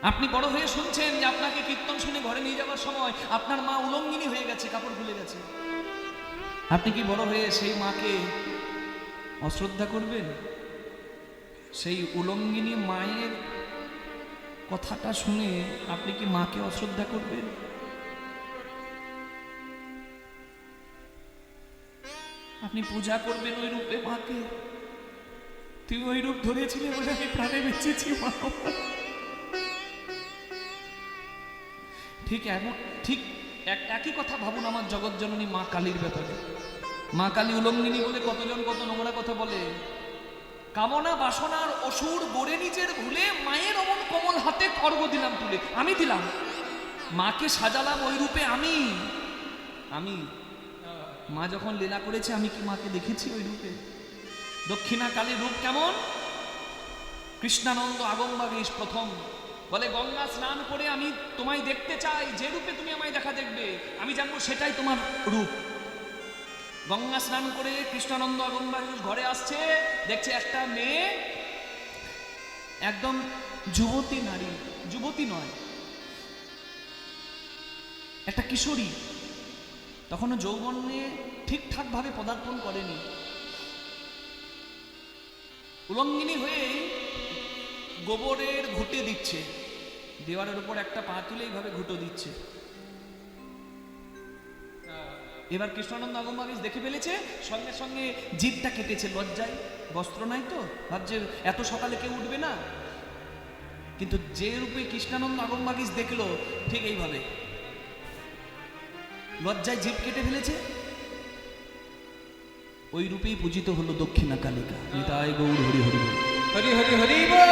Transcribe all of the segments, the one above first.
আপনি বড় হয়ে শুনছেন যে আপনাকে কীর্তন শুনে ঘরে নিয়ে যাওয়ার সময় আপনার মা উলঙ্গিনী হয়ে গেছে, কাপড় খুলে গেছে। আপনি কি বড় হয়ে সেই মাকে অশ্রদ্ধা করবেন? সেই উলঙ্গিনী মায়ের কথাটা শুনে আপনি কি মাকে অশ্রদ্ধা করবেন? আপনি পূজা করবেন ওই রূপে মাকে। তুমি ওই রূপ ধরেছিলে বলে আমি প্রাণে বেঁচেছি মা। ঠিক একই কথা ভাবুন আমার জগৎজননী মা কালীর ব্যাপারে। মা কালী উলঙ্গিনী বলে কতজন কত নোংরা কথা বলে। কামনা বাসনার অসুর গড়ে নিজের ভুলে মায়ের অমন কোমল হাতে খড়গ দিলাম তুলে। আমি দিলাম, মাকে সাজালাম ওই রূপে। আমি মা যখন লীলা করেছে আমি কি মাকে দেখেছি ওই রূপে? দক্ষিণা কালীর রূপ কেমন? কৃষ্ণানন্দ আগমবাগীশ প্রথম বলে, গঙ্গা স্নান করে আমি তোমায় দেখতে চাই, যে রূপে তুমি আমায় দেখা দেখবে আমি জানবো সেটাই তোমার রূপ। গঙ্গা স্নান করে কৃষ্ণানন্দ আগমবাগীশ ঘরে আসছে, দেখছে একটা মেয়ে, একদম যুবতী নারী, যুবতী নয়, একটা কিশোরী, তখনও যৌবনে ঠিকঠাক ভাবে পদার্পণ করেনি। উলঙ্গিনী হয়ে গোবরের ঘুঁটে দিচ্ছে, দেওয়ালের উপর একটা পা তুলে এইভাবে ঘুঁটো দিচ্ছে। এবার কৃষ্ণানন্দ আগমবাগীশ দেখে ফেলেছে, সঙ্গে সঙ্গে জিভটা কেটেছে লজ্জায়, বস্ত্র নাই তো, ভাবছে এত সকালে কেউ উঠবে না। কিন্তু যে রূপে কৃষ্ণানন্দ আগমবাগীশ দেখলো, ঠিক এইভাবে লজ্জায় জিভ কেটে ফেলেছে। ওই রূপেই পূজিত হলো দক্ষিণা কালিকা। নিতাই গৌর হরি হরি বল, হরি হরি হরি বল।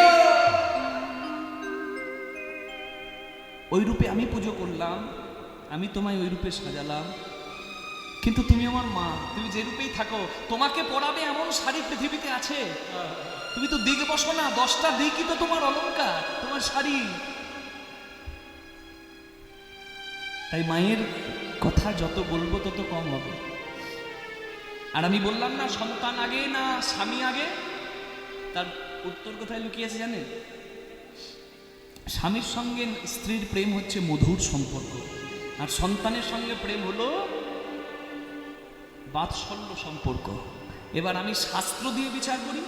ওই রূপে আমি পুজো করলাম, আমি তোমায় ওই রূপে সাজালাম, কিন্তু তুমি আমার মা, তুমি যে রূপেই থাকো, তোমাকে পরাবে এমন শাড়ি পৃথিবীতে আছে? তুমি তো দিক বসো না, 10টা দিকই তো তোমার অলংকার, তোমার শাড়ি। তাই মায়ের কথা যত বলবো তত কম হবে। আর আমি বললাম না সন্তান আগে না স্বামী আগে, তার উত্তর কোথায় লুকিয়েছে জানেন? স্বামীর সঙ্গে স্ত্রীর প্রেম হচ্ছে মধুর সম্পর্ক, আর সন্তানের সঙ্গে প্রেম হলো বাৎসল্য সম্পর্ক। এবার আমি শাস্ত্র দিয়ে বিচার করি।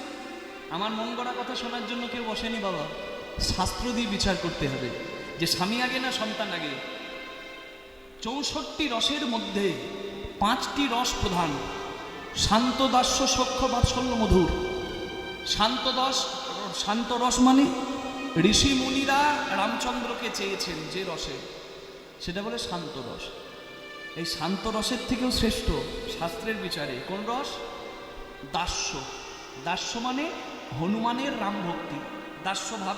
আমার মন গড়া কথা শোনার জন্য কেউ বসেনি বাবা, শাস্ত্র দিয়ে বিচার করতে হবে যে স্বামী আগে না সন্তান আগে। 64 রসের মধ্যে 5টি রস প্রধান: শান্ত, দাস্য, সখ্য, বাৎসল্য, মধুর। শান্ত রস মানে ঋষি মুনিরা রামচন্দ্রকে চেয়েছেন যে রসে, সেটা বলে শান্ত রস। এই শান্ত রসের থেকেও শ্রেষ্ঠ শাস্ত্রের বিচারে কোন রস? দাস্য। দাস্য মানে হনুমানের রাম ভক্তি, দাস্য ভাব।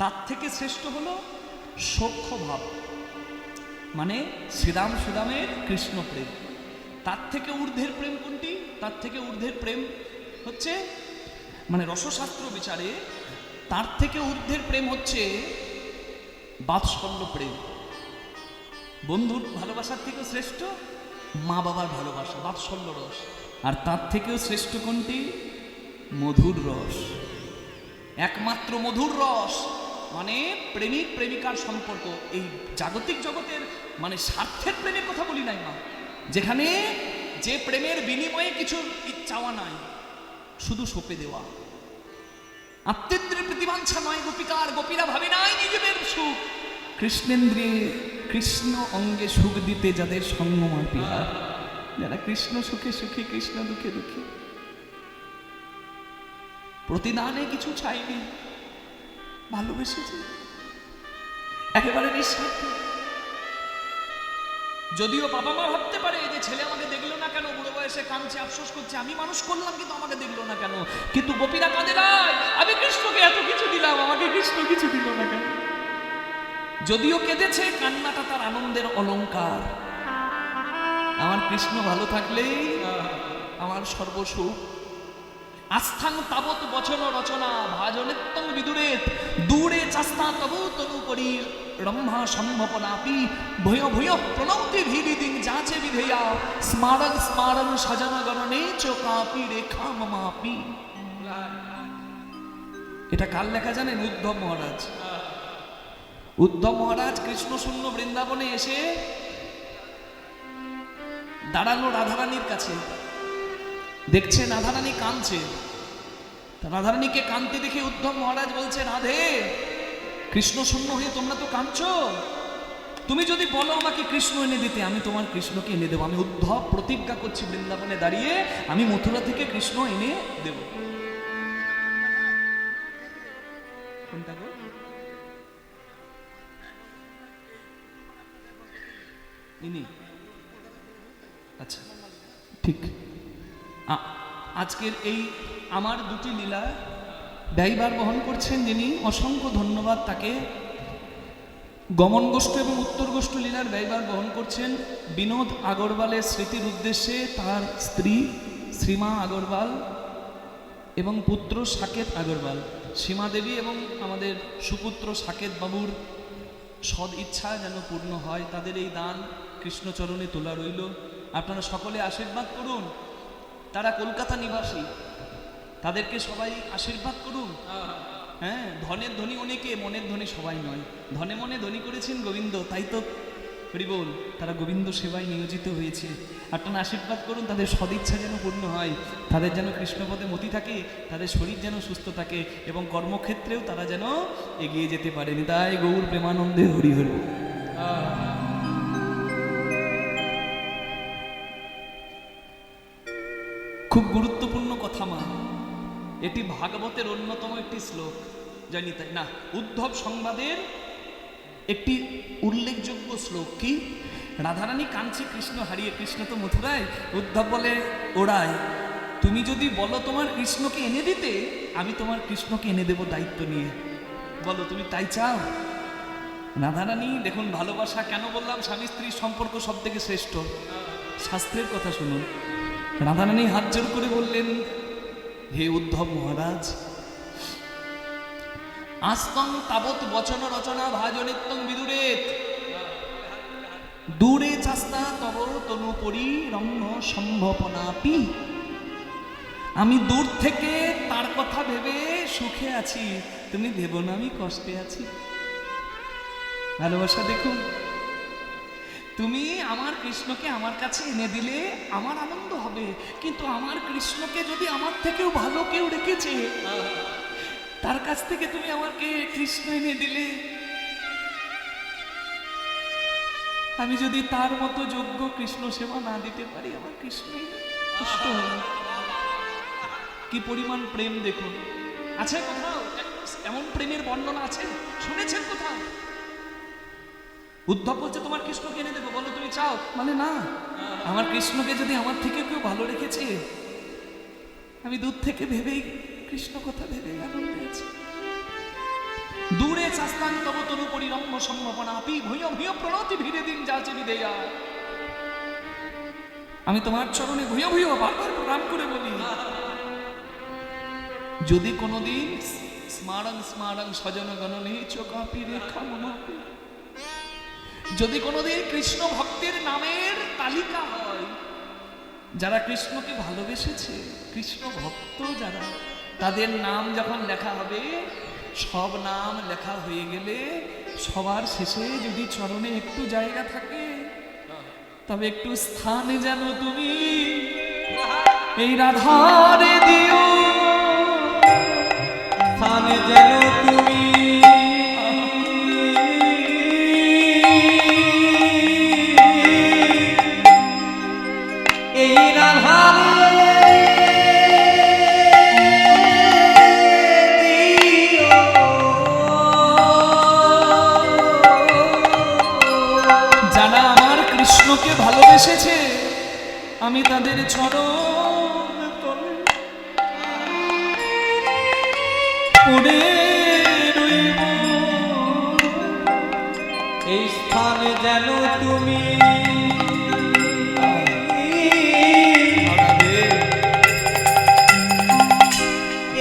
তার থেকে শ্রেষ্ঠ হলো সখ্য ভাব, মানে শ্রীরাম সুদামের কৃষ্ণ প্রেম। তার থেকে ঊর্ধ্বের প্রেম কোনটি? তার থেকে ঊর্ধ্বের প্রেম হচ্ছে, মানে রসশাস্ত্র বিচারে তার থেকে ঊর্ধ্বের প্রেম হচ্ছে বাৎসল্য প্রেম। বন্ধুর ভালোবাসার থেকেও শ্রেষ্ঠ মা বাবার ভালোবাসা, বাৎসল্য রস। আর তার থেকেও শ্রেষ্ঠ কোনটি? মধুর রস। একমাত্র মধুর রস, মানে প্রেমিক প্রেমিকার সম্পর্ক। এই জাগতিক জগতের মানে স্বার্থের প্রেমের কথা বলি নাই মা, যেখানে যে প্রেমের বিনিময়ে কিছু চাওয়া নাই, শুধু সঁপে দেওয়া। আত্মেন্দ্রের প্রতিবাঞ্ছা নয় গোপিকার, গোপীরা ভাবে নাই নিজেদের সুখ। কৃষ্ণেন্দ্রে কৃষ্ণ অঙ্গে সুখ দিতে যাদের সঙ্গ মাপিয়া, যারা কৃষ্ণ সুখে সুখী, কৃষ্ণ দুঃখে দুঃখী, প্রতিদানে কিছু চাইনি, ভালোবেসেছে একেবারে নিঃস্বার্থ। যদিও বাবা মা ভাবতে পারে যে ছেলে আমাকে দেখলো না কেন, বুড়ো বয়সে কাঁদছে, আফসোস করছে, আমি মানুষ করলাম কিন্তু আমাকে দেখলো না কেন। কিন্তু গোপীরা কাঁদে নাই, আমি কৃষ্ণকে এত কিছু দিলাম, আমাকে কৃষ্ণ কিছু দিল না কেন। যদিও কেঁদেছে, কান্নাটা তার আনন্দের অলংকার। আমার কৃষ্ণ ভালো থাকলেই আমার সর্বসুখ। আস্থাং তাবৎ বচন রচনা ভাজনেত্তং বিদুরেত, দূরে চাস্তা তবু তনু করি রম্ভা সম্ভবনাপি, ভূয় ভূয় প্রণৌতি ভীরিদিন যাচে বিধেয়া, স্মারং স্মারং সাজন গণনে চোকাপি রেখা মমাপি। এটা কার লেখা জানেন? উদ্ধব মহারাজ। উদ্ধব মহারাজ কৃষ্ণ শূন্য বৃন্দাবনে এসে দাঁড়ালো রাধারানীর কাছে, দেখছে রাধারানী কাঁদছে। রাধারানীকে কাঁদতে দেখে উদ্ধব মহারাজ বলছে, রাধে, কৃষ্ণ শূন্য হয়ে তোমরা তো কাঁদছো, তুমি যদি বলো আমাকে কৃষ্ণ এনে দিতে, আমি তোমার কৃষ্ণকে এনে দেবো। আমি উদ্ধব প্রতিজ্ঞা করছি বৃন্দাবনে দাঁড়িয়ে, আমি মথুরা থেকে কৃষ্ণ এনে দেব। কোনটা গো? ইনি? আচ্ছা, ঠিক। আজকের এই আমার দুটি লীলা ব্যয়ভার বহন করছেন যিনি, অসংখ্য ধন্যবাদ তাকে। গমন গোষ্ঠ এবং উত্তর গোষ্ঠ লীলার ব্যয়ভার বহন করছেন বিনোদ আগরওয়ালের স্মৃতির উদ্দেশ্যে তার স্ত্রী শ্রীমা আগরওয়াল এবং পুত্র সাকেত আগরওয়াল। সীমা দেবী এবং আমাদের সুপুত্র সাকেত বাবুর সদ ইচ্ছা যেন পূর্ণ হয়, তাদের এই দান কৃষ্ণচরণে তোলা রইল। আপনারা সকলে আশীর্বাদ করুন। তারা কলকাতা নিবাসী, তাদেরকে সবাই আশীর্বাদ করুন। হ্যাঁ, ধনের ধনী অনেকে, মনের ধনী সবাই নয়। ধনে মনে ধনী করেছেন গোবিন্দ, তাই তো হরিবোল, তারা গোবিন্দ সেবায় নিয়োজিত হয়েছে। আপনারা আশীর্বাদ করুন, তাদের সদিচ্ছা যেন পূর্ণ হয়, তাদের যেন কৃষ্ণপদে মতি থাকে, তাদের শরীর যেন সুস্থ থাকে এবং কর্মক্ষেত্রেও তারা যেন এগিয়ে যেতে পারেন। তাই গৌর প্রেমানন্দে হরি হরি। খুব গুরুত্বপূর্ণ কথা মা, এটি ভাগবতের অন্যতম একটি শ্লোক, জানি তাই না? উদ্ধব সংবাদের একটি উল্লেখযোগ্য শ্লোক। কি? রাধারানী কাঁদছে কৃষ্ণ হারিয়ে, কৃষ্ণ তো মথুরায়। উদ্ধব বলে, ওড়ায়, তুমি যদি বলো তোমার কৃষ্ণকে এনে দিতে, আমি তোমার কৃষ্ণকে এনে দেব দায়িত্ব নিয়ে। বলো তুমি তাই চাও? রাধারানী দেখুন, ভালোবাসা কেন বললাম স্বামী স্ত্রীর সম্পর্ক সব থেকে শ্রেষ্ঠ, শাস্ত্রের কথা শুনুন। রাধারানী হাত জোর করে বললেন, হে উদ্ধব মহারাজ, আস্তং তাবৎ বচন রচনা ভাজনিত্যং বিদুরেত দূরে চাস্তা তব তনু পরি রম্য সম্ভপনাপি। আমি দূর থেকে তার কথা ভেবে সুখে আছি, তুমি ভেবো না আমি কষ্টে আছি। ভালোবাসা দেখুন, তুমি আমার কৃষ্ণকে আমার কাছে এনে দিলে আমার আনন্দ হবে, কিন্তু আমার কৃষ্ণকে যদি আমার থেকেও ভালো কেউ রেখেছে, তার কাছ থেকে তুমি আমাকে কৃষ্ণ এনে দিলে, আমি যদি তার মতো যোগ্য কৃষ্ণ সেবা না দিতে পারি, আমার কৃষ্ণ কষ্ট হবে। কি পরিমাণ প্রেম দেখুন। আছে কোথাও এমন প্রেমের বর্ণনা আছে? শুনেছেন কোথাও? উদ্ধব বলছে তোমার কৃষ্ণকে এনে দেবো, বলো তুমি চাও? মানে না, আমার কৃষ্ণকে যদি আমার থেকে কেউ ভালো রেখেছে, আমি দূর থেকে ভেবেই কৃষ্ণ কথা ভেবে আনন্দে আছি। দূরে চাস্তাং তব তনু পরিরম্য সম্ভাবনাপি ভূয় ভূয় প্রণতি ভিড়ে দিন যাচে বিদেয়া। আমি তোমার চরণে ভূয় ভূয় বারবার প্রণাম করে বলি, যদি কোনোদিন স্মারং স্মারং স্বজন গণনে চোকাপি রেখা মমাপি, যদি কোনোদিন কৃষ্ণ ভক্তের নামের তালিকা হয়, যারা কৃষ্ণকে ভালোবেসেছে, কৃষ্ণ ভক্ত যারা, তাদের নাম যখন লেখা হবে, সব নাম লেখা হয়ে গেলে সবার শেষে যদি চরণে একটু জায়গা থাকে, তবে একটু স্থানে যেন তুমি এই রাধারে দিও, স্থানে যেন তুমি এই রাধারে কৃষ্ণকে ভালোবেসেছে, আমি তাদের চরণ তলে পড়ে রইব, এই স্থানে যেন তুমি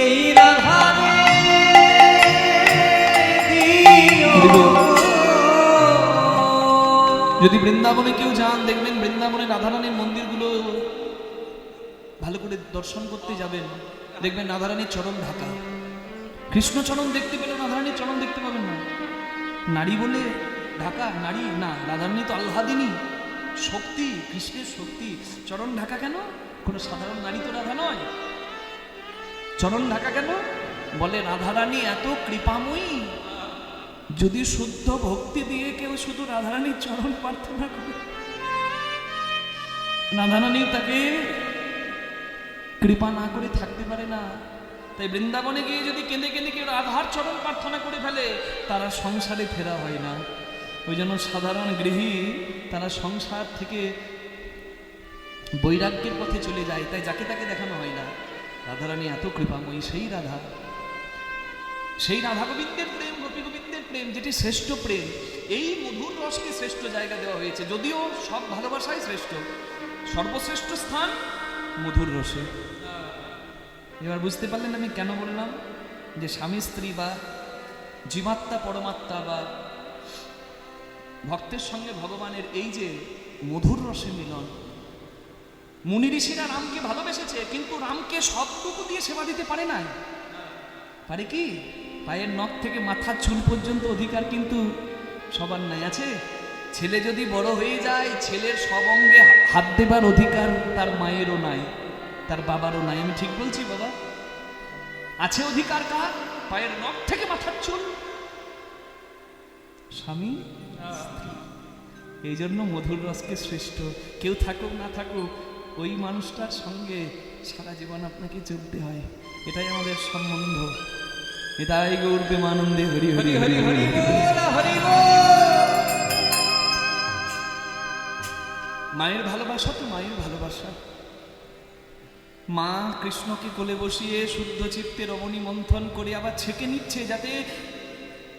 এই রাধারে দিও। যদি বৃন্দাবনে কেউ যান, দেখবেন বৃন্দাবনে রাধারানীর মন্দিরগুলো ভালো করে দর্শন করতে যাবেন, দেখবেন রাধারানীর চরণ ঢাকা। কৃষ্ণ চরণ দেখতে পেলে রাধারানীর চরণ দেখতে পাবেন না। নারী বলে ঢাকা, নারী না, রাধারানী তো আল্লাদিনী শক্তি, কৃষ্ণের শক্তি। চরণ ঢাকা কেন? কোনো সাধারণ নারী তো রাধা নয়। চরণ ঢাকা কেন? বলে রাধারানী এত কৃপাময়ী, যদি শুদ্ধ ভক্তি দিয়ে কেউ শুধু রাধারানীর চরণ প্রার্থনা করে, রাধারানী তাকে কৃপা না করে থাকতে পারে না। তাই বৃন্দাবনে গিয়ে যদি কেঁদে কেঁদে কেউ রাধার চরণ প্রার্থনা করে ফেলে, তারা সংসারে ফেরা হয় না। ওই জন্য সাধারণ গৃহী তারা সংসার থেকে বৈরাগ্যের পথে চলে যায়, তাই যাকে তাকে দেখানো হয় না। রাধারানী এত কৃপাময়ী, সেই রাধা, সেই রাধা গোবিন্দের প্রেম, গোপী গোবিন্দের প্রেম, যেটি শ্রেষ্ঠ প্রেম। এই মধুর রসকে শ্রেষ্ঠ জায়গা দেওয়া হয়েছে, যদিও সব ভালোবাসাই শ্রেষ্ঠ, সর্বশ্রেষ্ঠ স্থান মধুর রসে। এবার বুঝতে পারলেন আমি কেন বললাম যে স্বামী স্ত্রী বা জীবাত্মা পরমাত্মা বা ভক্তের সঙ্গে ভগবানের এই যে মধুর রসে মিলন। মুনি ঋষিরা রামকে ভালোবেসেছে, কিন্তু রামকে সবটুকু দিয়ে সেবা দিতে পারে নাই। পারে কি? পায়ের নখ থেকে মাথার চুল পর্যন্ত অধিকার কিন্তু সবার নাই। আছে? ছেলে যদি বড় হয়ে যায়, ছেলের সব অঙ্গে হাত দেবার অধিকার তার মায়েরও নাই, তার বাবারও নাই। আমি ঠিক বলছি বাবা? আছে অধিকার কার? পায়ের নখ থেকে মাথার চুল স্বামী স্ত্রী। এই জন্য মধুর রসকে শ্রেষ্ঠ। কেউ থাকুক না থাকুক, ওই মানুষটার সঙ্গে সারা জীবন আপনাকে চলতে হয়। এটাই আমাদের সম্বন্ধ। এটাই গৌর প্রেমানন্দে হরি হরি হরি হরি হরি। মায়ের ভালোবাসা তো মায়ের ভালোবাসা। মা কৃষ্ণকে কোলে বসিয়ে শুদ্ধ চিত্তে রমণী মন্থন করে আবার ছেঁকে নিচ্ছে, যাতে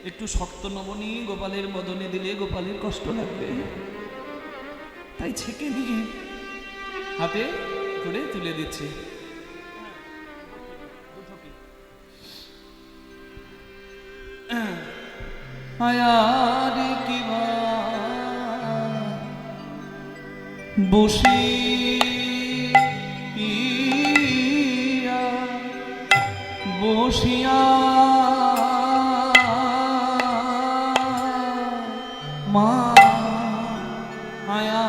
একটু শক্ত নবনী গোপালের বদনে দিলে গোপালের কষ্ট লাগবে, তাই ছেঁকে নিয়ে হাতে করে তুলে দিচ্ছে। আয়ার কি বসি বসিয়া মা আয়া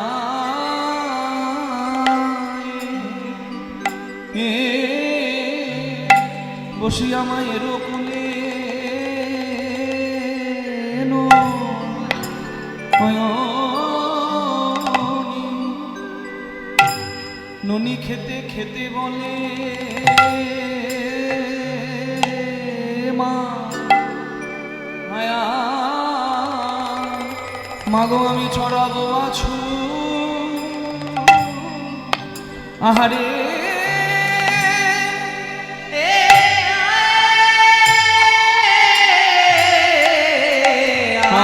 বসিয়া মায়ের কোলে ননি খেতে খেতে বলে মা মায়া মাগো আমি চড়াবো আছু আহারে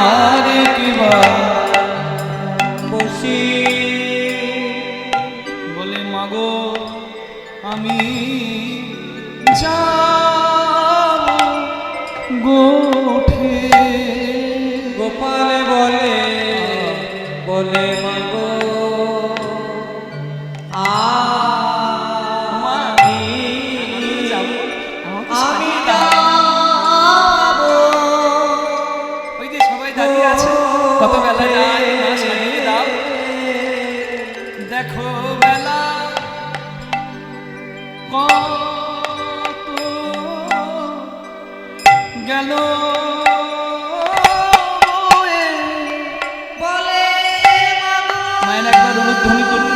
আরে কিবা বসি বলে মাগো আমি যাব গোঠে। গোপাল বলে বলে মাগো আমি যাব। ওই যে সবাই দাঁড়িয়ে আছে, কত বেলা যায় না সাজিয়ে দাও। দেখো বেলা কত গেল, বলে মায়ের একবার অনুধ্বনি করুন।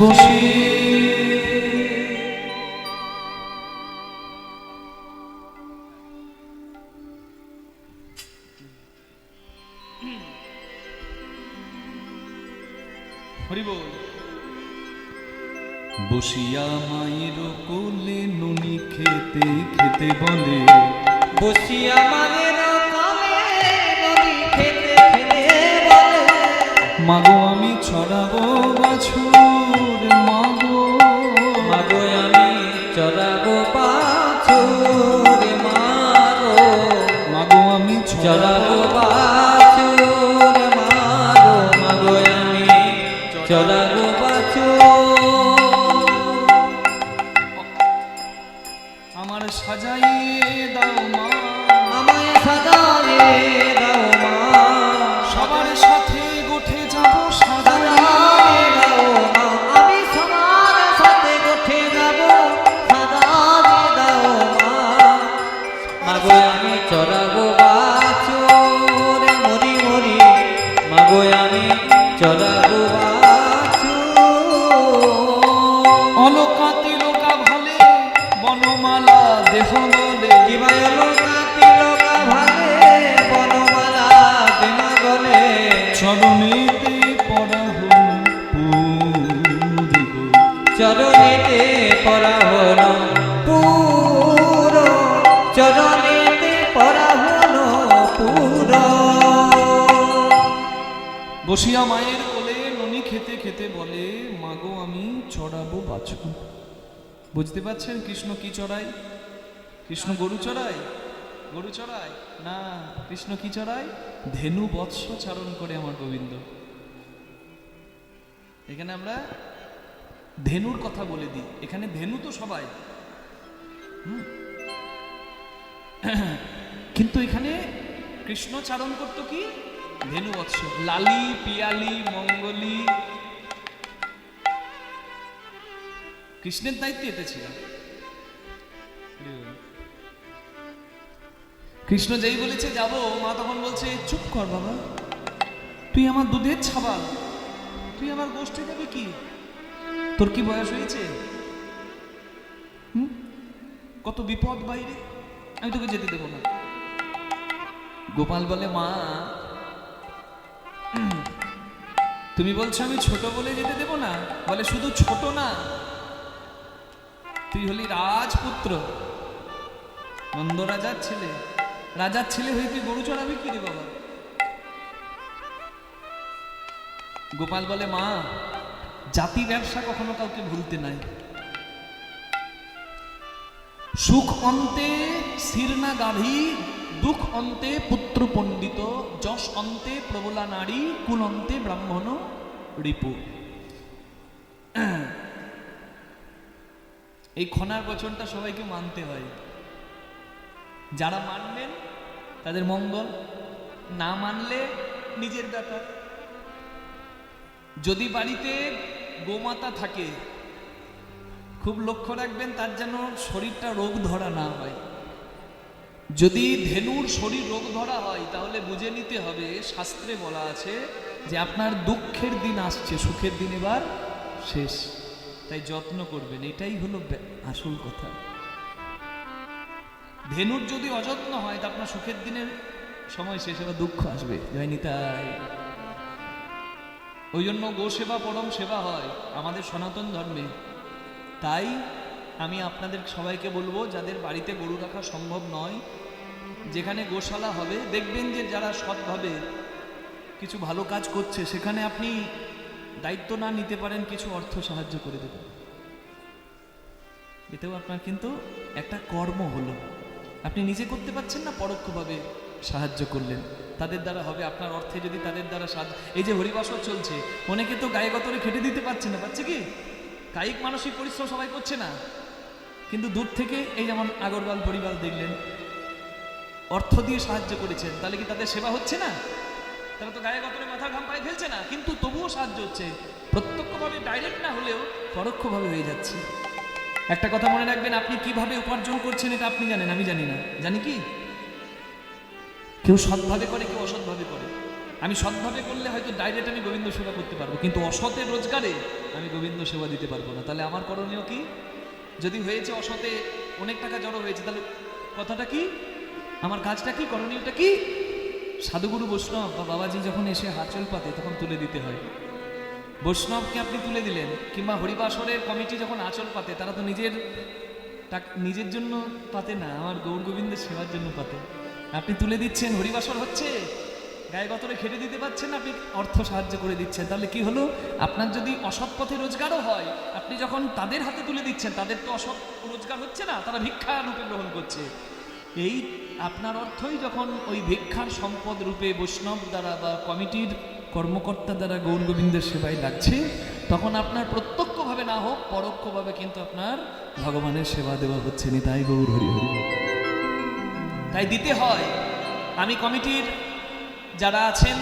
বসি হরি বল। বসিয়া মায়ের কোলে নুনি খেতে খেতে বলে, বসিয়া মায়ের কালে নদী খেতে খেতে বলে, মাগো আমি ছড়াবো বাছুর, মাগো মাগো আমি চড়াবো বাছুর, মাগো মাগো আমি চড়াবো বাছুর, মাগো মাগো আমি চড়াবো বাছুর। আমার সাজাইয়ে দাও মা, আমায় সাজায়ে দাও মা, সবার সাথে গোঠে যাব সাজাইয়ে সাজায়ে দাও মা, আমি সবার সাথে গোঠে যাব সাজায়ে দাও মা, মাগো আমি চড়াবো বাছুর, মরি মরি মাগো আমি চড়াবো বাছুর। অলকা তিলকা ভালে বনমালা দেহ বলে, কিবায় লোকা তিলকা ভালে বনমালা দেনা গলে, চরণেতে পড়া হল পুরিব, চরণেতে পরা হলো পুর, চরণেতে পরা হলো পুর। বসিয়া মায়ের কোলে ননি খেতে খেতে বলে, মাগো আমি চড়াবো বাছুর। বুঝতে পারছেন কৃষ্ণ কি চড়ায়? কৃষ্ণ গরু চড়ায়? গরু চড়ায় না, কৃষ্ণ কি চড়ায়? ধেনু বৎস চারণ করে আমার গোবিন্দ। এখানে আমরা ধেনুর কথা বলে দিই, এখানে ধেনু তো সবাই, কিন্তু এখানে কৃষ্ণ চারণ করতো কি? ধেনু বৎস, লালি পিয়ালি মঙ্গলি, কৃষ্ণের দায়িত্ব এতে ছিল। কৃষ্ণ যেই বলেছে যাব, মা তখন বলছে চুপ কর বাবা, তুই আমার দুধের ছাবাল, তুই আমার গোষ্ঠী দেবে কি? তোর কি বয়স হয়েছে? কত বিপদ বাইরে, আমি তোকে যেতে দেবো না। গোপাল বলে, মা তুমি বলছো আমি ছোট বলে যেতে দেবো না? বলে শুধু ছোট না, তুই হলি রাজপুত্র, নন্দ রাজার ছেলে, রাজার ছেলে হয়ে তুই গরু চড়াবি কি রে বাবা? গোপাল বলে, মা জাতি ব্যবসা কখনো কাউকে ভুলতে নাই। সুখ অন্তে শিরনা গাভী, দুঃখ অন্তে পুত্র পণ্ডিত, যশ অন্তে প্রবলা নারী, কুল অন্তে ব্রাহ্মণ রিপু। এই খনার বচনটা সবাইকে মানতে হয়। যারা মানবেন তাদের মঙ্গল, না মানলে নিজের ব্যাপার। যদি বাড়িতে গোমাতা থাকে, খুব লক্ষ্য রাখবেন তার যেন শরীরটা রোগ ধরা না হয়। যদি ধেনুর শরীর রোগ ধরা হয় তাহলে বুঝে নিতে হবে, শাস্ত্রে বলা আছে যে আপনার দুঃখের দিন আসছে, সুখের দিন এবার শেষ। তাই যত্ন করবেন, এটাই হলো আসল কথা। ধেনুর যদি অযত্ন হয় তা আপনার সুখের দিনের সময় শেষ, এবার দুঃখ আসবে। যায়নি তাই ওই জন্য গো সেবা পরম সেবা হয় আমাদের সনাতন ধর্মে। তাই আমি আপনাদের সবাইকে বলবো, যাদের বাড়িতে গরু রাখা সম্ভব নয়, যেখানে গোশালা হবে, দেখবেন যে যারা সৎভাবে কিছু ভালো কাজ করছে, সেখানে আপনি দায়িত্ব না নিতে পারেন, কিছু অর্থ সাহায্য করে দেবেন। এতেও আপনার কিন্তু একটা কর্ম হলো, আপনি নিজে করতে পারছেন না, পরোক্ষভাবে সাহায্য করলেন, তাদের দ্বারা হবে। আপনার অর্থে যদি তাদের দ্বারা সাহায্য, এই যে হরিবাসর চলছে, অনেকে তো গায়ে গতরে খেটে দিতে পারছে না, পাচ্ছে কি? কায়িক মানসিক পরিশ্রম সবাই করছে না, কিন্তু দূর থেকে এই যেমন আগরওয়াল পরিবার দেখলেন, অর্থ দিয়ে সাহায্য করেছেন, তাহলে কি তাদের সেবা হচ্ছে না? তারা তো গায়ে গতরে মাথার ঘাম পায়ে ফেলছে না, কিন্তু তবুও সাহায্য হচ্ছে। প্রত্যক্ষভাবে ডাইরেক্ট না হলেও পরোক্ষভাবে হয়ে যাচ্ছে। একটা কথা মনে রাখবেন, আপনি কিভাবে উপার্জন করছেন এটা আপনি জানেন, আমি জানি না। জানি কি? কেউ সৎভাবে করে, কেউ অসৎভাবে করে। আমি সৎভাবে করলে হয়তো ডাইরেক্ট আমি গোবিন্দ সেবা করতে পারবো, কিন্তু অসতের রোজগারে আমি গোবিন্দ সেবা দিতে পারবো না। তাহলে আমার করণীয় কি? যদি হয়েছে অসতে অনেক টাকা জড়ো হয়েছে, তাহলে কথাটা কি, আমার কাজটা কি, করণীয়টা কি? সাধুগুরু বৈষ্ণব বা বাবাজি যখন এসে হাঁচল পাতে তখন তুলে দিতে হয়। বৈষ্ণবকে আপনি তুলে দিলেন, কিংবা হরিবাসরের কমিটি যখন আঁচল পাতে, তারা তো নিজের জন্য পাতে না, আমার গৌর গোবিন্দের সেবার জন্য পাতে। আপনি তুলে দিচ্ছেন, হরিবাসর হচ্ছে, গায়ে গতরে খেটে দিতে পারছেন, আপনি অর্থ সাহায্য করে দিচ্ছেন। তাহলে কি হলো? আপনার যদি অসৎ পথে রোজগারও হয়, আপনি যখন তাদের হাতে তুলে দিচ্ছেন, তাদের তো অসৎ রোজগার হচ্ছে না, তারা ভিক্ষা রূপে গ্রহণ করছে। এই আপনার অর্থই যখন ওই ভিক্ষার সম্পদ রূপে বৈষ্ণব দ্বারা বা কমিটির কর্মকর্তা দ্বারা গৌর গোবিন্দের সেবায় লাগছে, তখন আপনার প্রত্যক্ষভাবে না হোক পরোক্ষভাবে কিন্তু আপনার ভগবানের সেবা দেওয়া হচ্ছে। নিতাই গৌর হরি হরি। তাই দিতে হয়। আমি কমিটির যারা আছেন,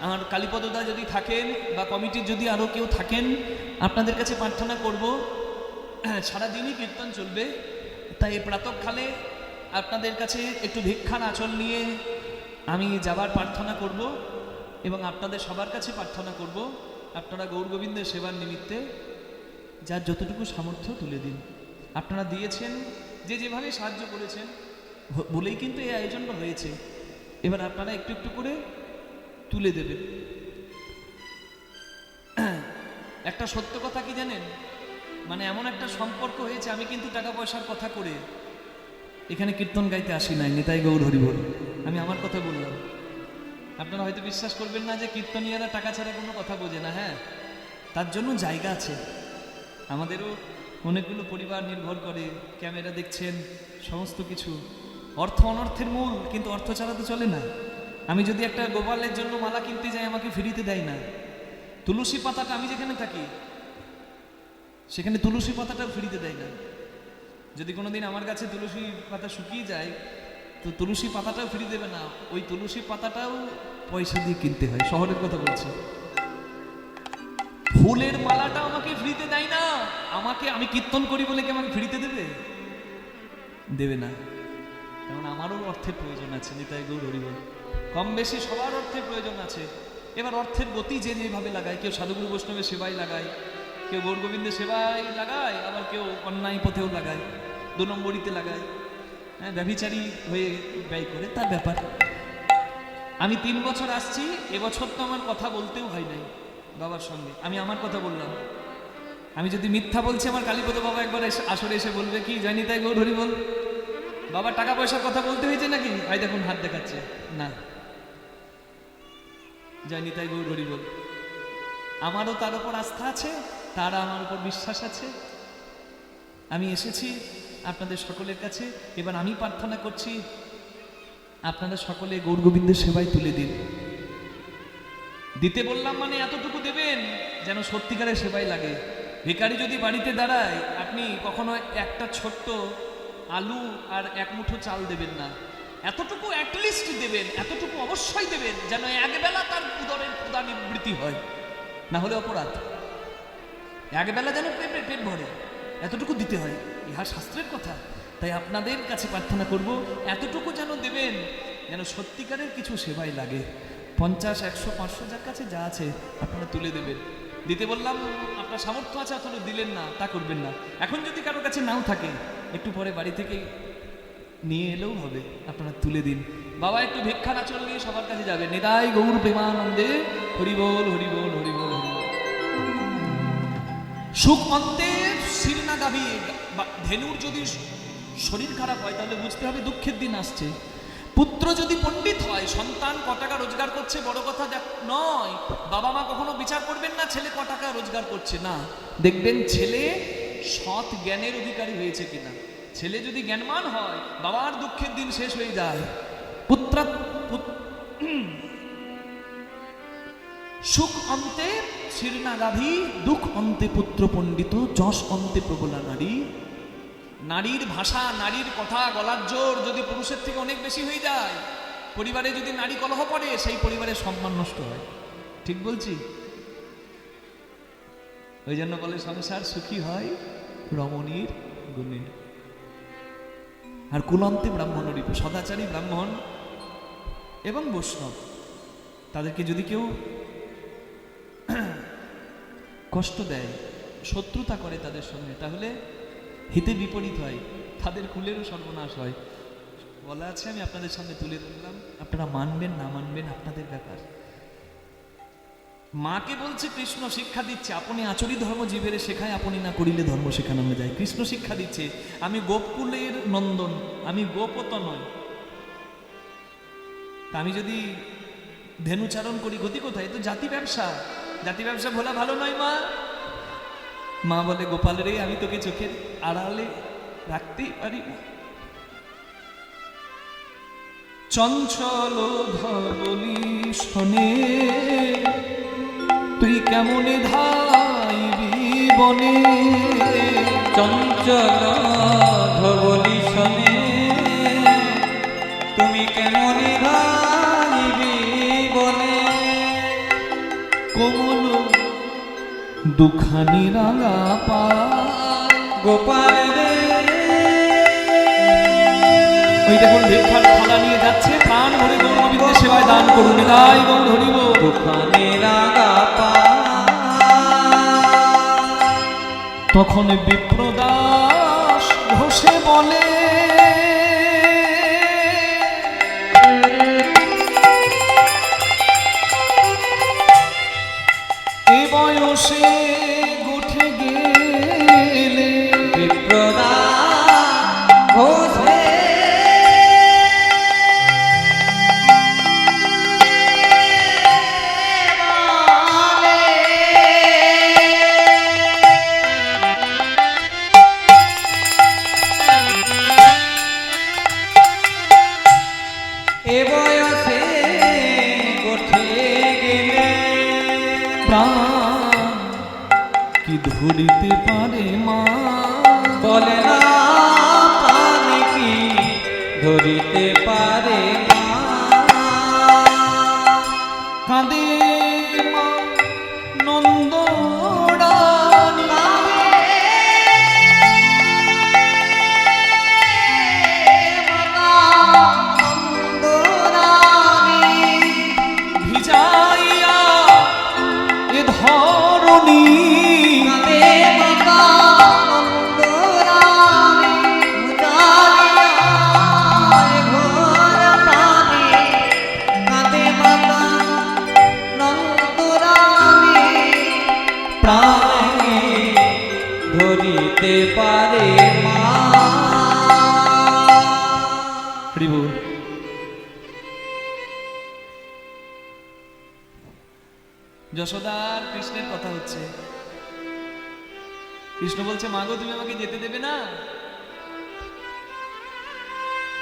আমার কালীপদদা যদি থাকেন বা কমিটির যদি আরও কেউ থাকেন, আপনাদের কাছে প্রার্থনা করব, সারাদিনই কীর্তন চলবে, তাই প্রাতঃকালে আপনাদের কাছে একটু ভিক্ষার আঁচল নিয়ে আমি যাবার প্রার্থনা করব, এবং আপনাদের সবার কাছে প্রার্থনা করব, আপনারা গৌর গোবিন্দের সেবার নিমিত্তে যার যতটুকু সামর্থ্য তুলে দিন। আপনারা দিয়েছেন, যে যেভাবে সাহায্য করেছেন বলেই কিন্তু এই আয়োজনটা হয়েছে। এবার আপনারা একটু একটু করে তুলে দেবেন। একটা সত্য কথা কি জানেন, মানে এমন একটা সম্পর্ক হয়েছে, আমি কিন্তু টাকা পয়সার কথা করে এখানে কীর্তন গাইতে আসি নাই। নিতাই গৌর হরি বল, আমি আমার কথা বললাম। আপনারা হয়তো বিশ্বাস করবেন না যে কীর্তনীয়রা টাকা ছাড়া কোনো কথা বোঝে না। হ্যাঁ, তার জন্য জায়গা আছে। আমাদেরও অনেকগুলো পরিবার নির্ভর করে, ক্যামেরা দেখছেন, সমস্ত কিছু। অর্থ অনর্থের মূল, কিন্তু অর্থ ছাড়া তো চলে না। আমি যদি একটা গোপালের জন্য মালা কিনতে যাই, আমাকে ফ্রিতে দেয় না। তুলসী পাতাটা, আমি যেখানে থাকি সেখানে তুলসী পাতাটাও ফ্রিতে দেয় না। যদি কোনোদিন আমার কাছে তুলসী পাতা শুকিয়ে যায়, তো তুলসী পাতাটাও ফ্রি দেবে না, ওই তুলসী পাতাটাও পয়সা দিয়ে কিনতে হয়। শহরের কথা বলছি। ফুলের মালাটা আমাকে ফ্রিতে দেয় না। আমি কীর্তন করি বলে কি আমাকে ফ্রিতে দেবে না। কারণ আমারও অর্থের প্রয়োজন আছে। নিতাই গৌর হরি বল। কম বেশি সবার অর্থের প্রয়োজন আছে। এবার অর্থের গতি যে যেভাবে লাগায়, কেউ সাধুগুরু বৈষ্ণবের সেবায় লাগায়, কেউ গৌর গোবিন্দের সেবায় লাগায়, আবার কেউ অন্যায় পথেও লাগায়, 2 নম্বরিতে লাগায়, হ্যাঁ, ব্যভিচারী হয়ে ব্যয় করে, তার ব্যাপার। আমি 3 বছর আসছি, এবছর তো আমার কথা বলতেও হয় নাই বাবার সঙ্গে। আমি আমার কথা বললাম। আমি যদি মিথ্যা বলছি, আমার কালীপদ বাবা একবার আসরে এসে বলবে কি, জয় নিতাই গৌর হরি বল, বাবা টাকা পয়সার কথা বলতে হয়েছে নাকি? আই দেখুন হাত দেখাচ্ছে না। জয় নিতাই গৌর হরি বল। আমারও তার উপর আস্থা আছে, তার আমার উপর বিশ্বাস আছে। আমি এসেছি আপনাদের সকলের কাছে। এবার আমি প্রার্থনা করছি, আপনারা সকলে গৌর গোবিন্দের সেবায় তুলে দিন। দিতে বললাম মানে এতটুকু দেবেন যেন সত্যিকারের সেবায় লাগে। ভিখারি যদি বাড়িতে দাঁড়ায়, আপনি কখনো একটা ছোট্ট আলু আর 1 মুঠো চাল দেবেন না। এতটুকু অ্যাটলিস্ট দেবেন, এতটুকু অবশ্যই দেবেন যেন একবেলা তার উদরের ক্ষুধা নিবৃত্তি হয়, না হলে অপরাধ। একবেলা যেন পেট ভরে, এতটুকু দিতে হয়, ইহা শাস্ত্রের কথা। তাই আপনাদের কাছে প্রার্থনা করব, এতটুকু যেন দেবেন যেন সত্যিকারের কিছু সেবায় লাগে। 50, 100, 500 যার কাছে যা আছে আপনারা তুলে দেবেন। দিতে বললাম, আপনার সামর্থ্য আছে অথবা দিলেন না, তা করবেন না। এখন যদি কারো কাছে নাও থাকে, একটু পরে বাড়ি থেকে নিয়ে এলেও হবে, আপনারা তুলে দিন। বাবা একটু ভিক্ষা আচরণ নিয়ে সবার কাছে যাবে। নিতাই গৌর প্রেমানন্দে হরি বল হরি বল হরি বল হরি বল। সুখ অন্তে শিরনা গাভী। ধেনুর যদি শরীর খারাপ হয়, তাহলে বুঝতে হবে দুঃখের দিন আসছে। পুত্র যদি পণ্ডিত হয়, সন্তান ক টাকা রোজগার করছে বড় কথা নয়। বাবা মা কখনো বিচার করবেন না ছেলে ক টাকা রোজগার করছে, না, দেখবেন ছেলে সৎ জ্ঞানের অধিকারী হয়েছে কিনা। ছেলে যদি জ্ঞানমান হয়, বাবার দুঃখের দিন শেষ হয়ে যায়। সুখ অন্তে শিরনা গাভী, দুঃখ অন্তে পুত্র পণ্ডিত, যশ অন্তে প্রবলা নারী। নারীর ভাষা, নারীর কথা, গলার জোর যদি পুরুষের থেকে অনেক বেশি হয়ে যায়, পরিবারে যদি নারী কলহ করে, সেই পরিবারের সম্মান নষ্ট হয়। ঠিক বলছি? ওই জন্য বলে সংসার সুখী হয় রমণীর গুণে। আর কুলন্তে ব্রাহ্মণ রিপু, সদাচারী ব্রাহ্মণ এবং বৈষ্ণব তাদেরকে যদি কেউ কষ্ট দেয়, শত্রুতা করে তাদের সঙ্গে, তাহলে হিতে বিপরীত হয়, তাদের কুলেরও সর্বনাশ হয়। বলা আছে, আমি আপনাদের সামনে তুলে ধরলাম, আপনারা মানবেন না মানবেন আপনাদের ব্যাপার। মাকে বলছে কৃষ্ণ শিক্ষা দিচ্ছে, আপনি আচরি ধর্ম জীবেরে শেখায়, আপনি না করিলে ধর্ম শেখানো যায়। কৃষ্ণ শিক্ষা দিচ্ছে, আমি গোপকুলের নন্দন, আমি গোপত নয়। আমি যদি ধেনুচারণ করি গতি কোথায়? তো জাতি ব্যবসা, জাতি ব্যবসা ভোলা ভালো নয়। মা মা বলে, গোপাল রে, আমি তোকে চোখের আড়ালে রাখতেই পারি না। চঞ্চল ধবলি শোনে, তুই কেমনে ধাইবি বনে। চঞ্চল ধবলি শোনে, তুমি কেমনে ধাইবি বনে। কোমল দুখানি রাঙা পা, গোপাল রে, ওই দেখুন ভিক্ষার থালা নিয়ে যাচ্ছে, প্রাণ ভরে গৌর গোবিন্দের সেবায় দান করুন। তাই গৌর হরিব। দুখানি রাঙা পা, তখন বিপ্রদাস ঘোষে বলে, এ বয়সে উঠে গেলে বিপ্রদাস ঘোষে এ বয়সে উঠে গেলে প্রাণ কি ধরিতে পারে মা। বলে না প্রাণ কি ধরিতে পারে মা। কাঁদে মা নন্দরানী, ভিজাইয়া এ ধরণী। প্রাণে ধরিতে পারে মা। হরি বল। যশোদার কৃষ্ণের কথা হচ্ছে। কৃষ্ণ বলছে, মাগো তুমি আমাকে যেতে দেবে না?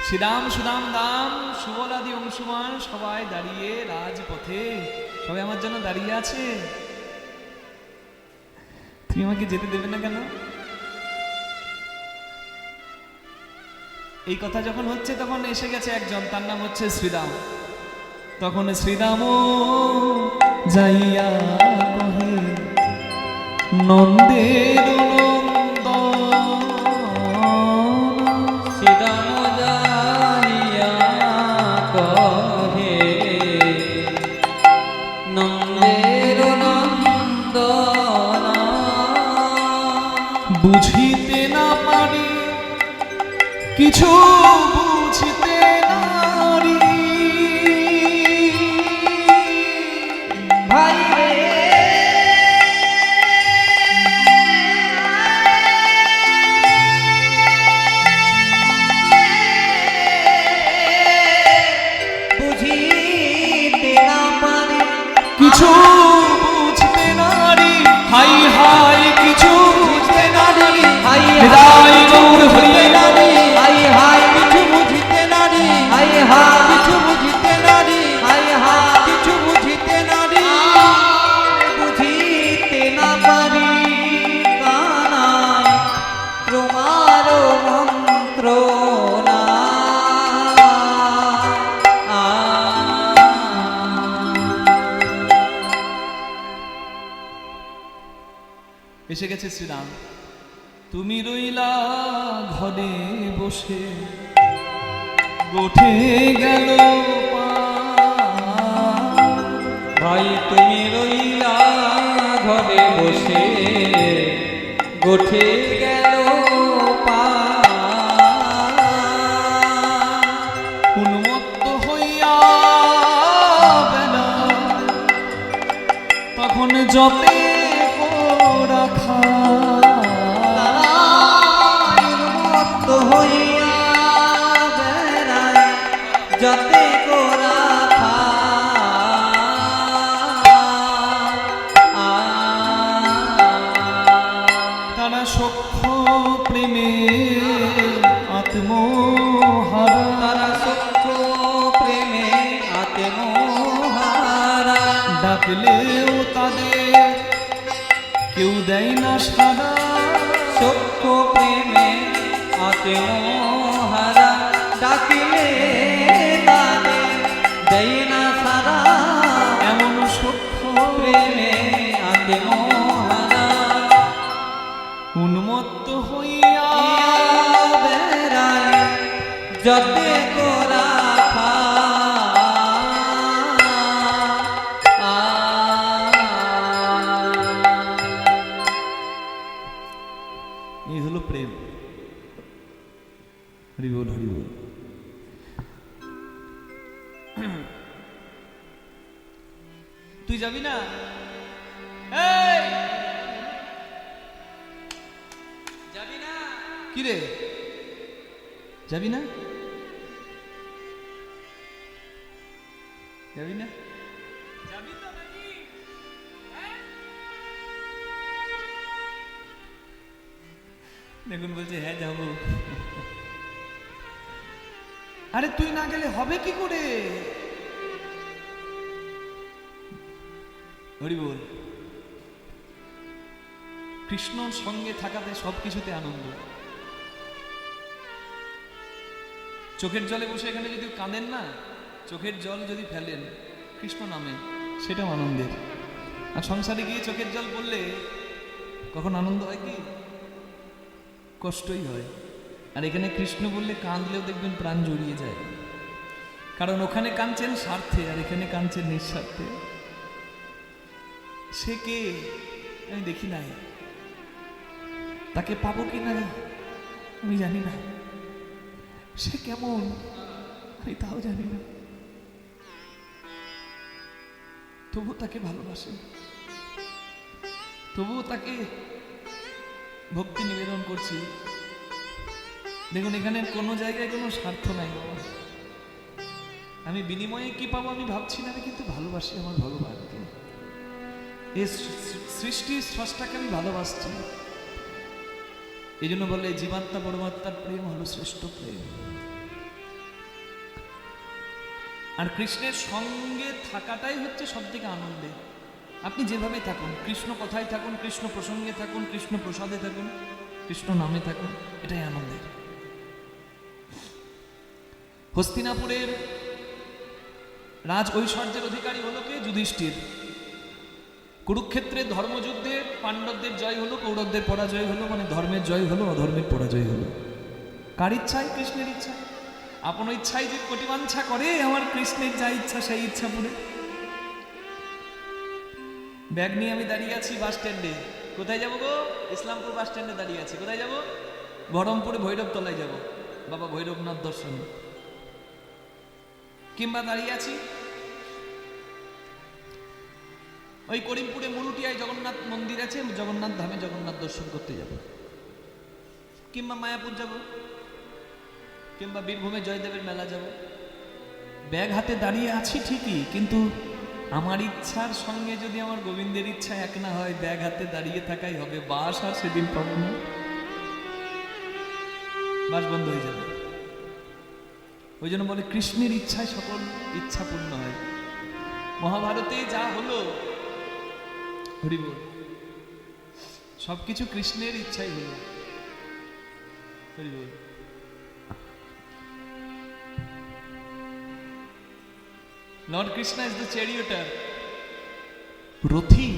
শ্রীরাম সুদাম দাম সুবলাদি অংশুমান সবাই দাঁড়িয়ে রাজপথে, সবাই আমার জন্য দাঁড়িয়ে আছে, তুমি আমাকে যেতে দেবে না কেন? এই কথা যখন হচ্ছে, তখন এসে গেছে একজন, তার নাম হচ্ছে শ্রীরাম। তখন শ্রীরাম যাইয়া কহে, নন্দের শ্রীরাম যাইয়া কহে, নন্দের নন্দন। বুঝিতে না পারি কিছু, বুঝিতে নারি ভাই রে, বুঝিতে না পারি কিছু, বুঝতে নারি হাই হাই কিছু বুঝতে নারী, হাই হৃদয় গৌর হরিয়ে নারী, হাই হাই কিছু বুঝিতে নারী, হাই হাই কিছু বুঝিতে নারী, হাই হাই কিছু বুঝিতে নারী। বুঝিতে না পারি কানাই তোমার মন্ত্র না। এসে গেছে শ্রীরাম। তুমি রইলা ঘরে বসে, উঠে গেল ভাই তুমি রইলা ঘরে বসে গোঠে গেল পা উন্মত্ত হইয়া বেলা তখন যতে রাখা উন্মত্ত হইয়া বেড়ায় যতে গোরা তারা সখ্য প্রেমে আত্মহারা তারা সখ্য প্রেমে আত্মহারা ডাকলেও তাদের কেউ দেয় না সারা সখ্য প্রেমে আত্মহারা ডাকিলে তাদের দেয় না সারা এমন সখ্য প্রেমে আত্মহারা উন্মত্ত হইয়া বেড়ায় যতে গোরা এই হলো প্রেম। হরি বল হরি বল। তুই যাবি না? এই! যাবি না? কি রে, যাবি না? যাবি না? যাবি তো নাকি? দেখুন বলছে হ্যাঁ যাবো। আরে তুই না গেলে হবে কি করে? হরি বল। কৃষ্ণর সঙ্গে থাকাতে সবকিছুতে আনন্দ। চোখের জলে বসে এখানে যদি কাঁদেন না, চোখের জল যদি ফেলেন কৃষ্ণ নামে, সেটাও আনন্দের। আর সংসারে গিয়ে চোখের জল পড়লে কখন আনন্দ হয় কি? কষ্টই হয়। আর এখানে কৃষ্ণ বললে কাঁদলেও দেখবেন প্রাণ জড়িয়ে যায়, কারণ ওখানে কাঁদছেন স্বার্থে আর এখানে কাঁদছেন নিঃস্বার্থে। সে কে আমি দেখি নাই, তাকে পাবো কি না আমি জানি না, সে কেমন আমি তাও জানি না, তবু তাকে ভালোবাসে, তবুও তাকে ভক্তি নিবেদন করছি। দেখুন এখানে কোনো জায়গায় কোনো স্বার্থ নাই বাবা। আমি বিনিময়ে কি পাবো আমি ভাবছি না, আমি কিন্তু ভালোবাসি আমার ভগবানকে, এই সৃষ্টির স্রষ্টাকে আমি ভালোবাসছি। এই জন্য বলে জীবাত্মা পরমাত্মার প্রেম হলো শ্রেষ্ঠ প্রেম। আর কৃষ্ণের সঙ্গে থাকাটাই হচ্ছে সব থেকে আনন্দে। আপনি যেভাবে থাকুন, কৃষ্ণ কথায় থাকুন, কৃষ্ণ প্রসঙ্গে থাকুন, কৃষ্ণ প্রসাদে থাকুন, কৃষ্ণ নামে থাকুন, এটাই আনন্দের। হস্তিনাপুরের রাজ ঐশ্বর্যের অধিকারী হলো কে? যুধিষ্ঠির। কুরুক্ষেত্রে ধর্মযুদ্ধে পাণ্ডবদের জয় হলো, কৌরবদের পরাজয় হলো, মানে ধর্মের জয় হলো, অধর্মের পরাজয় হলো। কার ইচ্ছায়? কৃষ্ণের ইচ্ছা। আপন ইচ্ছায় যে কটিবাঞ্ছা করে, আমার কৃষ্ণের যা ইচ্ছা সেই ইচ্ছা পুরে। ব্যাগ নিয়ে আমি দাঁড়িয়ে আছি বাস স্ট্যান্ডে। কোথায় যাবো গো? ইসলামপুর বাস স্ট্যান্ডে দাঁড়িয়ে আছি। কোথায় যাব? বহরমপুরে ভৈরব তলায় যাব, বাবা ভৈরবনাথ দর্শন। কিংবা দাঁড়িয়ে আছি ওই করিমপুরে মুরুটিয়ায় জগন্নাথ মন্দির আছে, জগন্নাথ ধামে জগন্নাথ দর্শন করতে যাব, কিংবা মায়াপুর যাব, কিংবা বীরভূমে জয়দেবের মেলা যাব। ব্যাগ হাতে দাঁড়িয়ে আছি ঠিকই, কিন্তু আমার ইচ্ছার সঙ্গে যদি আমার গোবিন্দের ইচ্ছা এক না হয়, ব্যাগ হাতে দাঁড়িয়ে থাকাই হবে, বাস আর সেদিন পাবো না, বাস বন্ধ হয়ে যাবে। ওই জন্য বলে কৃষ্ণের ইচ্ছায় সকল ইচ্ছা পূর্ণ হয়। মহাভারতে যা হলো, হরি বল, সবকিছু কৃষ্ণের ইচ্ছাই হলো। হরি বল। Lord Krishna is the charioteer, Rathi,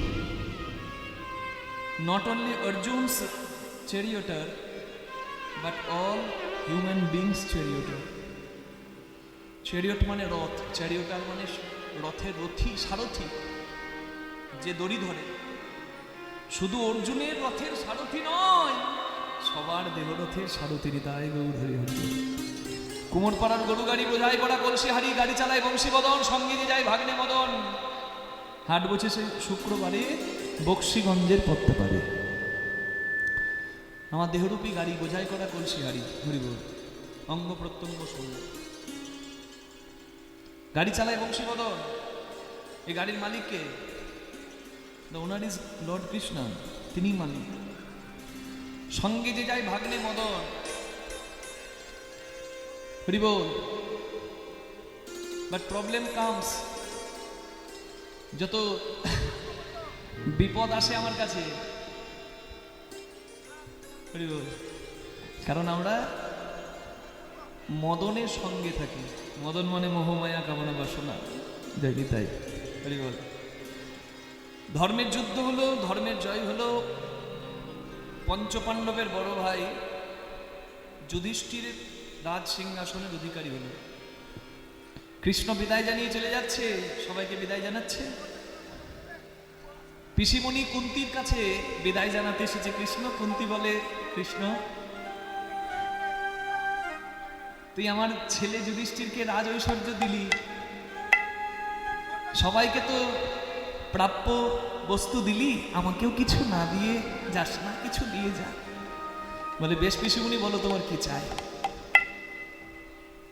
not only Arjun's charioteer, but all human beings charioteer. Chariot মানে রথ, charioteer মানে রথের রথী, সারথী। যে দড়ি ধরে, শুধু অর্জুনের রথের সারথি নয়, সবার দেহরথের সারথিরই তাই গৌর হরি হরি। কুমোরপাড়ার গরু গাড়ি বোঝাই করা কলসি হারি, গাড়ি চালায় বংশী বদন, সঙ্গে যে যায় ভাগ্নে মদন। হাট বসেছে শুক্রবারে বক্সিগঞ্জের পত্তা পারে। আমার দেহরূপী গাড়ি বোঝাই করা কলসি হারি, হরি বল, অঙ্গ প্রত্যঙ্গ শূন্য। গাড়ি চালায় বংশী বদন। এই গাড়ির মালিককে, the owner is Lord Krishna, তিনি মালিক। সঙ্গে যে যায় ভাগ্নে মদন, হরি বল। বাট প্রবলেম কামস, যত বিপদ আসে আমার কাছে, হরি বল, কারণ আমরা মদনের সঙ্গে থাকি। মদন মানে মোহমায়া কামনা বাসনা, দেখি তাই, হরি বল। ধর্মের যুদ্ধ হলো, ধর্মের জয় হলো। পঞ্চপাণ্ডবের বড় ভাই যুধিষ্ঠিরের রাজ সিংহাসনের অধিকারী হলো। কৃষ্ণ বিদায় জানিয়ে চলে যাচ্ছে, সবাইকে বিদায় জানাচ্ছে। পিসিমণি কুন্তির কাছে বিদায় জানাতে এসেছে কৃষ্ণ। কুন্তি বলে, কৃষ্ণ তুই আমার ছেলে যুধিষ্ঠিরকে রাজ ঐশ্বর্য দিলি, সবাইকে তো প্রাপ্য বস্তু দিলি, আমাকেও কিছু না দিয়ে যাস না, কিছু দিয়ে যা। বলে বেশ পিসিমণি, বলো তোমার কি চাই।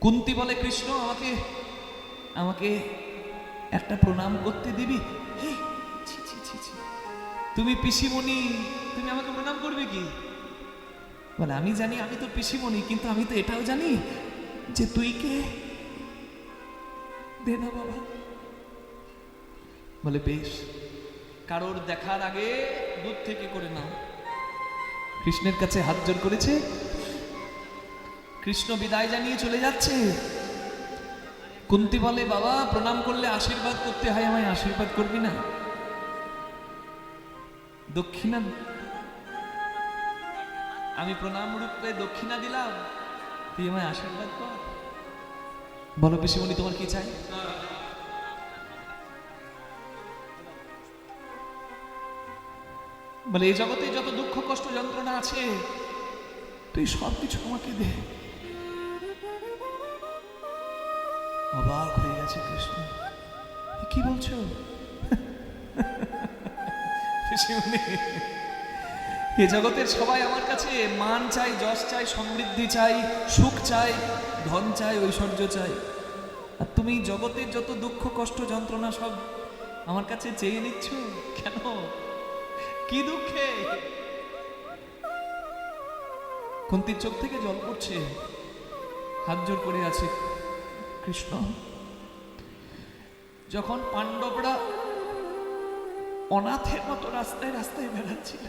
কুন্তি বলে, কৃষ্ণ আমাকে আমাকে একটা প্রণাম করতে দিবি? ছি ছি ছি ছি, তুমি পিসিমণি, তুমি আমাকে প্রণাম করবে কি? বলে আমি জানি আমি তো পিসিমণি, কিন্তু আমি তো এটাও জানি যে তুই কে। দে না বাবা। বলে বেশ, কারোর দেখার আগে দূর থেকে করে নাও। কৃষ্ণের কাছে হাত জোড় করেছে। কৃষ্ণ বিদায় জানিয়ে চলে যাচ্ছে। কুন্তি বলে, বাবা প্রণাম করলে আশীর্বাদ করতে হয়, আমায় আশীর্বাদ করবি না? দক্ষিণা, আমি প্রণাম রূপে দক্ষিণা দিলাম, তুই আমায় আশীর্বাদ কর। বলো পিসিমণি তোমার কি চাই? বলে এই জগতে যত দুঃখ কষ্ট যন্ত্রণা আছে তুই সব কিছু আমাকে দে। অবাক হয়ে গেছে কৃষ্ণ, কি বলছো? এ জগতের সবাই আমার কাছে মান চাই, যশ চাই, সমৃদ্ধি চাই, সুখ চাই, ধন চাই, ঐশ্বর্য চাই, আর তুমি জগতের যত দুঃখ কষ্ট যন্ত্রণা সব আমার কাছে চেয়ে নিচ্ছ কেন? কি দুঃখে? কুন্তির চোখ থেকে জল পড়ছে, হাত জোড় করে আছে। কৃষ্ণ, যখন পাণ্ডবরা অনাথের মতো রাস্তায় রাস্তায় বেড়াচ্ছিল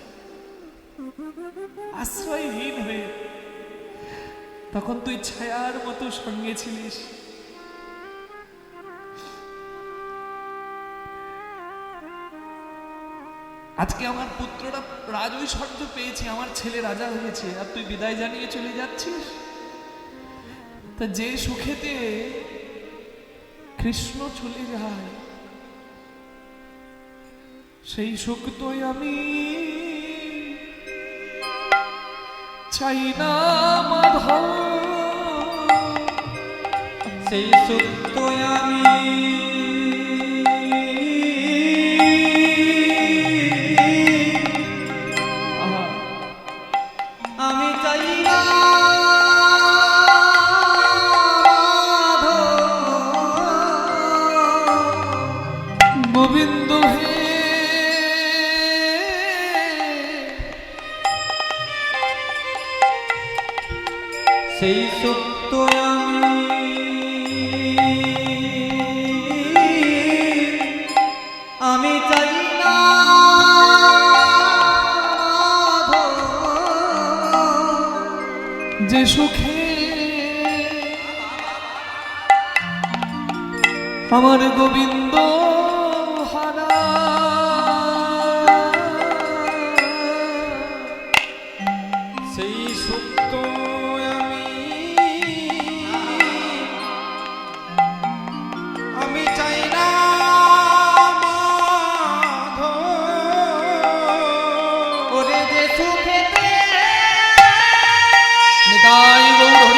আশ্রয়হীন হয়ে, তখন তুই ছায়ার মতো সঙ্গে ছিলিস। আজকে আমার পুত্ররা রাজ ঐশ্বর্য পেয়েছে, আমার ছেলে রাজা হয়েছে, আর তুই বিদায় জানিয়ে চলে যাচ্ছিস। তা যে সুখেতে কৃষ্ণ চলে যায়, সেই সুখ তো আমি চাই না মাধব, সেই সুখ তো আমি চাই না গোবিন্দ হে। সেই সুখ তো আমি চাই না যে সুখে আমার গোবিন্দ হারা, সেই সুখ তো আমি চাই না মাধব। নিতাই গৌর হরি